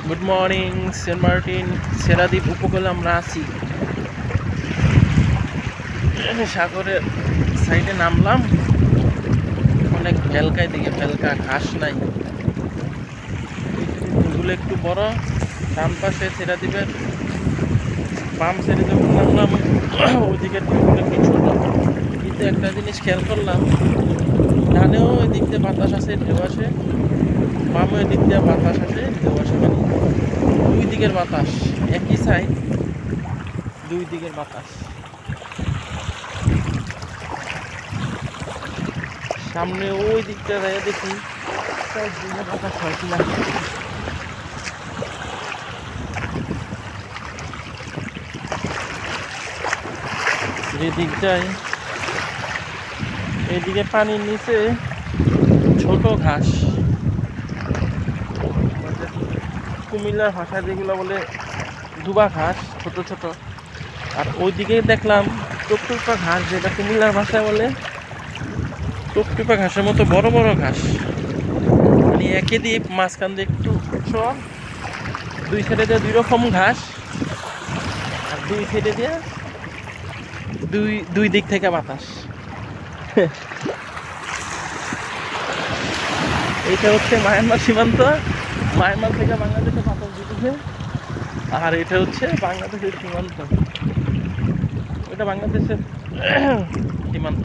Good morning Saint Martin সেরাদ্বীপ উপকূলে আমরা আছি। সাগরের সাইডে নামলাম, অনেক ভেলকায় দিকে ভেলকা, ঘাস নাই। এগুলো একটু বড়, ডান পাশে সেরাদ্বীপের বাম সাইডে যখন নামলাম ওইদিকের ঢেউগুলো একটু ছোট। কিন্তু একটা জিনিস খেয়াল করলাম, ডানেও ওই দিক দিয়ে বাতাস আসে, ঢেউ আসে, বামে ওই দিক দিয়ে বাতাস আসে, ঢেউ আসে। মানে দুই দিকের বাতাস, একই সাইড, দুই দিকের বাতাস। সামনে ওই দিকটা যায় দেখি সব দিকে বাতাস হয় কিনা। যেদিক যায় এদিকে পানির নিচে ছোট ঘাস, কুমিল্লার ভাষায় যেগুলো বলে দুবা ঘাস, ছোট ছোট। আর ওইদিকে দেখলাম টুকটুকা ঘাস, যেটা কুমিল্লার ভাষায় বলে টুকটুকা ঘাসের মতো বড় বড় ঘাস। মানে একই দ্বীপ, মাঝখান দিয়ে একটু চর, দুই সাইডে দিয়ে দুই রকম ঘাস, আর দুই সাইডে দিয়ে দুই দুই দিক থেকে বাতাস। এইটা হচ্ছে মায়ানমার সীমান্ত, মায়ানমার থেকে বাংলাদেশে বাতাস দিতেছে। আর এটা হচ্ছে বাংলাদেশের সীমান্ত, এটা বাংলাদেশের সীমান্ত।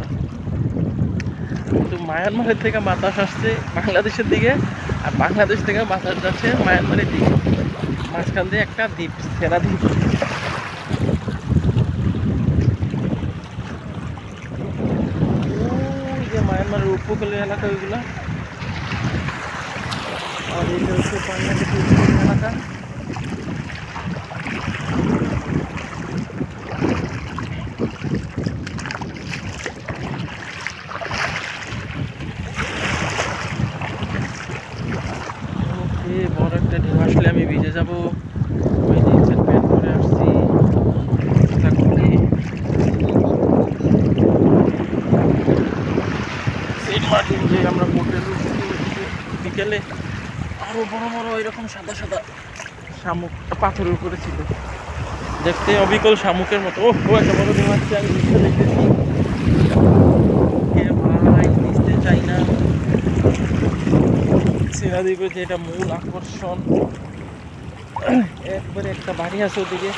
কিন্তু মায়ানমারের থেকে বাতাস আসছে বাংলাদেশের দিকে, আর বাংলাদেশ থেকে বাতাস যাচ্ছে মায়ানমারের দিকে। মাঝখান দিয়ে একটা দ্বীপ, সেরাদ্বীপ। ওই যে মায়ানমারের উপকূলীয় এলাকা ওইগুলা, আর এটা হচ্ছে বাংলাদেশের উপকূলীয় এলাকা। বড় একটা ঢেউ আসলে আমি ভিজে যাবো। ওই জিন্সের প্যান্ট পরে আসছি, সেন্ট মার্টিন যে আমরা হোটেল বিকেলে আরো বড় বড় এরকম সাদা সাদা শামুক পাথরের উপরে ছিল, দেখতে অবিকল শামুকের মতো। ও একটা বড় ঢেউ আসছে, আমি নিচে দেখতেছি। ভাই নিচতে চাই না। সেরাদ্বীপের যে এটা মূল আকর্ষণ, একবারে একটা বাড়ি আছে ওদিকে,